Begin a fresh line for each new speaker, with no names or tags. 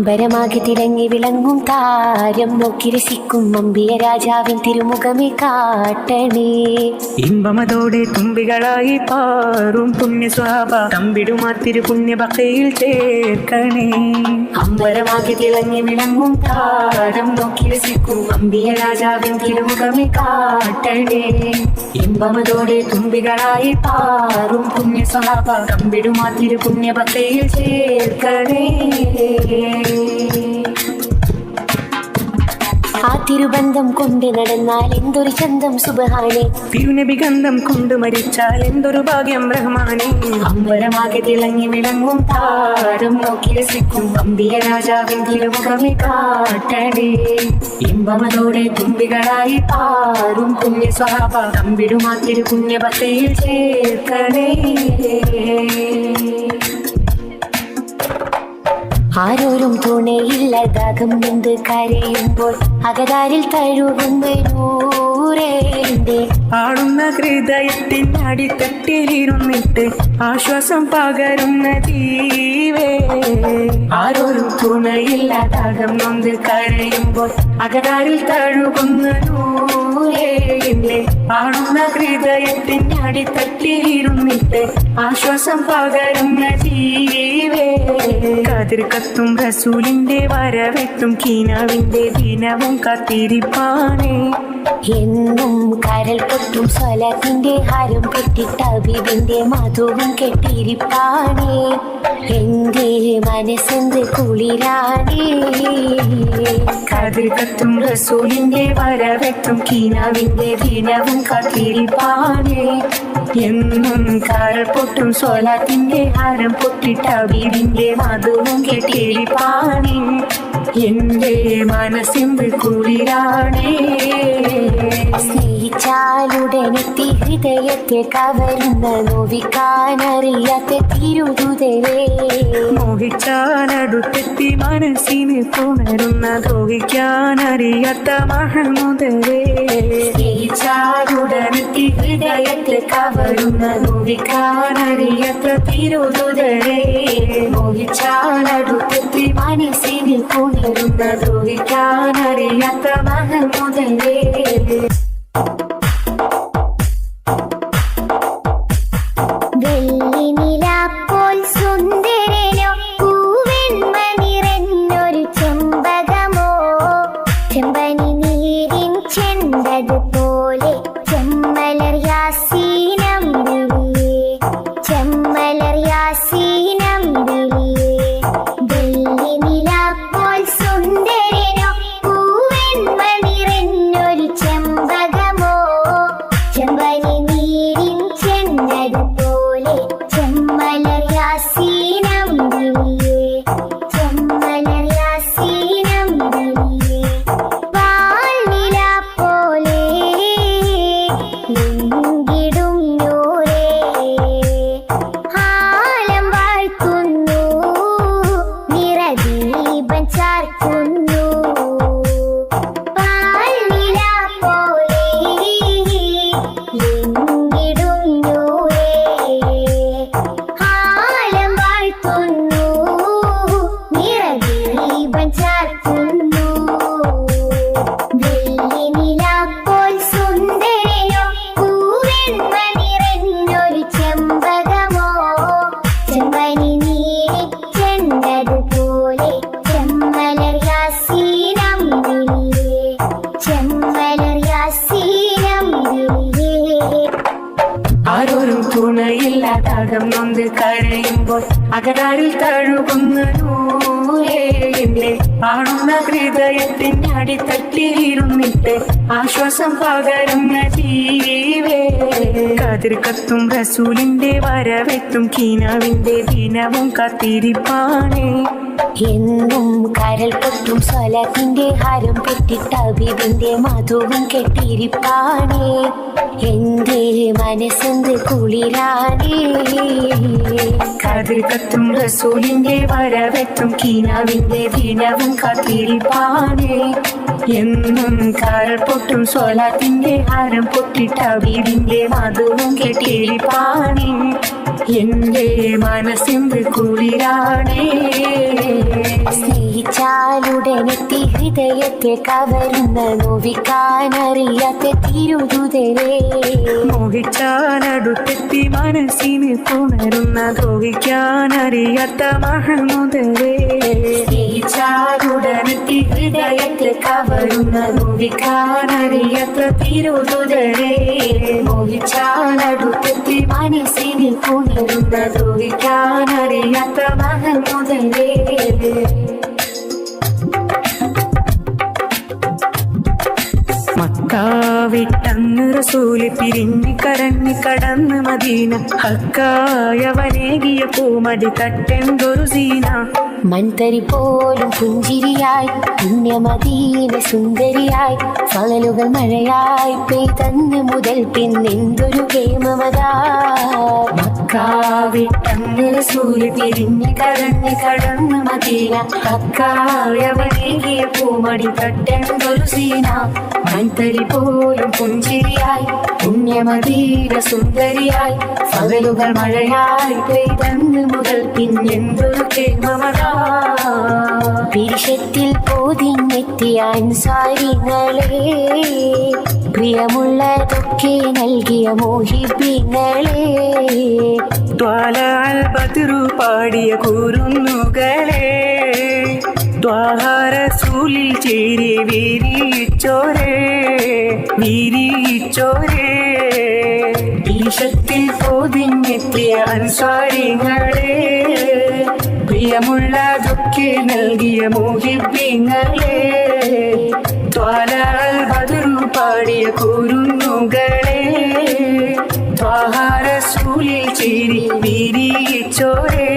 അമ്പരമാകെ തിളങ്ങി വിളങ്ങും താരം നോക്കി രസിക്കും അമ്പിയ രാജാവിൻ തിരുമുഖമേ കാട്ടണേ.
ഇമ്പമതോടെ തുമ്പികളായി പാറും പുണ്യ സ്വഭാവ തമ്പിടുമാ തിരു പുണ്യ ബക്കയിൽ ചേർക്കണേ.
അമ്പരമാകെ തിളങ്ങി വിളങ്ങും താരം നോക്കി രസിക്കും അമ്പിയ രാജാവിൻ തിരുമുഖമേ കാട്ടണേ. ഇമ്പമതോടെ തുമ്പികളായി പാറും പുണ്യ സ്വഭാവ തമ്പിടുമാ തിരു പുണ്യ ബക്കയിൽ ചേർക്കണേ. ആ തിരുബന്ധം കൊണ്ട് നടന്നാൽ എന്തൊരു ചന്തം സുബ്ഹാനേ.
തിരുനബി ഗന്ധം കൊണ്ട് മരിച്ചാൽ എന്തൊരു ഭാഗ്യം റഹ്മാനേ.
അമ്പരമാകെ തിളങ്ങി വിളങ്ങും താരം നോക്കി രസിക്കും അമ്പിയ രാജാവിൻ തിരുമുഖമേ കാട്ടണേ. ഇമ്പമതോടെ തുമ്പികളായി പാറും പുണ്യ സ്വഭാവ തമ്പിടുമാ തിരു പുണ്യ ബക്കയിൽ ചേർക്കണേ. ആരോരും തുണയില്ലതാകും നിന്ന് കരയുമ്പോൾ അകതാരിൽ തഴുകുന്ന നൂറേന്റെ
ആടുന്ന ഹൃദയത്തിൻ അടിത്തട്ടിലിരുന്നിട്ട് ആശ്വാസം പകരുന്ന ജീവേ.
ആരോരും തുണയില്ലതാകും നിന്ന് കരയുമ്പോൾ അകതാരിൽ തഴുകുന്ന നൂറേന്റെ
ആടുന്ന ഹൃദയത്തിൻ അടിത്തട്ടിലിരുന്നിട്ട് ആശ്വാസം പകരുന്ന ജീവേ. കതിർ കത്തും റസൂലിന്റെ വരവെത്തും കീനാവിന്റെ ദിനവും കാത്തിരിപ്പാണേ.
എന്നും കരൽ പൊട്ടും സ്വലത്തിന്റെ ഹാരം പെട്ടിട്ട ഹബീബിന്റെ മധുവും കെട്ടിരിപ്പാണേ. എന്റെ മനസ്സെന്ത് കുളിരാണേ.
കതിർ കത്തും റസൂലിന്റെ വരവെത്തും കീനാവിന്റെ ദിനവും കാത്തിരിപ്പാണേ. എന്നും കരൽ പൊട്ടും സ്വലത്തിന്റെ ഹാരം പൊട്ടിട്ട ഹബീബിന്റെ മധുവും കെട്ടിരിപ്പാണേ. എന്റെ മനസ്സിന്റെ കുളിരാണേ.
സ്നേഹിച്ചാലുടനെത്തി ഹൃദയത്തെ കവരുന്ന നോവിക്കാനറിയാത്ത തിരുതുതരേ.
മോഹിച്ചാലടുത്തെത്തി മനസ്സിന് പുണരുന്ന ദ്രോഹിക്കാനറിയാത്ത മഹമുദരേ.
സ്നേഹിച്ചാലുടനെത്തി ഹൃദയത്തെ കവരുന്ന നോവിക്കാനറിയാത്ത തിരുതുതരേ. മോഹിച്ചാലടുത്തെത്തി മനസ്സിന് പുണരുന്ന ദ്രോഹിക്കാനറിയാത്ത മഹമുദരേ. വെള്ളിനിലാപ്പോൾ സുന്ദരനോ പൂവെണ്മ നിറഞ്ഞൊരു ചെമ്പകമോ ചെമ്പനി നീരിൻ ചെണ്ടതുപോലെ ചെമ്മലർ യാസീനമ്പിളിയേ ചെമ്മലർ യാസീനമ്പിളിയേ. വെള്ളിനിലാപ്പോൾ സുന്ദരനോ പൂവെണ്മ നിറഞ്ഞൊരു ചെമ്പകമോ ചെമ്പനി നീരിൻ ചെണ്ടതുപോലെ ചെമ്മലർ യാസീനമ്പിളിയേ ചെമ്മലർ യാസീനമ്പിളിയേ. വാൽനില പോലെ ലിംഗിടും നൂറേ ആലം വാഴ്ത്തുന്നു നിറദീപം ചാർത്തുന്നു. വാൽനില പോലെ ലിംഗിടും നൂറേ ആലം വാഴ്ത്തുന്നു നിറദീപം ചാർത്തുന്നു. വെള്ളിനിലാപ്പോൾ സുന്ദരനോ പൂവെണ്മ നിറഞ്ഞൊരു ചെമ്പകമോ ചെമ്പനി നീരി ചെണ്ടതുപോലെ ചെമ്മലർ യാസീനമ്പിളിയേ ചെമ്മലർ യാസീനമ്പിളിയേ.
ആരോരും തുണയില്ലാതാകം നൊന്ത് കരയുമ്പോൾ അകതാരിൽ തഴുകുന്ന നൂറേ. ആടുന്ന ഹൃദയത്തിൻ അടിത്തട്ടിലിരുന്നിട്ട് ആശ്വാസം പകരുന്ന ജീവേ. കതിർ കത്തും റസൂലിന്റെ വരവെത്തും കീനാവിന്റെ ദിനവും കാത്തിരിപ്പാണേ.
എന്നും കരൽ പൊട്ടും സ്വലത്തിന്റെ ഹാരം പെട്ടിട്ട ഹബീബിന്റെ മധുവും കെട്ടിരിപ്പാണേ. എന്റെ മനസ്സെന്ത് കുളിരാണേ.
കതിർ കത്തും റസൂലിന്റെ വരവെത്തും കീനാവിന്റെ ദിനവും കാത്തിരിപ്പാണേ. എന്നും കരൽ പൊട്ടും സ്വലത്തിന്റെ ഹാരം പൊട്ടിട്ട ഹബീബിന്റെ മധുവും കെട്ടിരിപ്പാണേ. എന്റെ മനസ്സിന്റെ കുളിരാണേ.
സ്നേഹിച്ചാലുടനെത്തി ഹൃദയത്തെ കവരുന്ന നോവിക്കാനറിയാത്ത തിരുതുതരേ
മോഹിച്ചാലടുത്തെത്തി മനസ്സിന് പുണരുന്ന ദ്രോഹിക്കാനറിയാത്ത മഹമുദരേ
സ്നേഹിച്ചാലുടനെത്തി ഹൃദയത്തെ കവരുന്ന നോവിക്കാനറിയാത്ത തിരുതുതരേ മോഹിച്ചാലടുത്തെത്തി മനസ്സിന് പുണരുന്ന ദ്രോഹിക്കാനറിയാത്ത മഹമുദരേ
മക്കാവിട്ടന്ന് റസൂല് പിരിഞ്ഞ് കരഞ്ഞ് കടന്ന് മദീന ഹക്കായവനേകിയ പൂമടി തട്ടെന്തൊരു സീന
മൺതരി പോലും പുഞ്ചിരിയായി പുണ്യമദീന സുന്ദരിയായി ഫളലുകൾ മഴയായി പെയ്തന്ന് മുതൽ പിന്നെന്തൊരു കേമമതാ മക്കാവിട്ടന്ന് റസൂല് പിരിഞ്ഞ് കരഞ്ഞ് കടന്ന് മദീന ഹക്കായവനേകിയ പൂമടി തട്ടെന്തൊരു സീന മൺതരി പോലും പുഞ്ചിരിയായി പുണ്യമദീന സുന്ദരിയായി പകലുകൾ മഴയായി പെയ്തന്ന് മുതൽ പിന്നെന്തൊരു കേമമതാ പിരിശത്തിൽ പോതിഞ്ഞെത്തിയ അൻസാരികളെ പ്രിയമുള്ളതൊക്കെ നൽകിയ മോഹിപ്പിങ്ങളെ
ത്വാലഅൽ ബദ്റു പാടിയ കുരുന്നുകളെ ത്വാഹാരസൂലിൽ ചേരി വീരിച്ചോരേ ഈശത്തിൽ പോതിഞ്ഞെത്തിയ അൻസാരികളെ പ്രിയമുള്ളതൊക്കെ നൽകിയ മോഹിപ്പിങ്ങളെ ത്വാലഅൽ ബദ്റു പാടിയ കുരുന്നുകളെ ത്വാഹാരസൂലിൽ ചേരി വീരിച്ചോരേ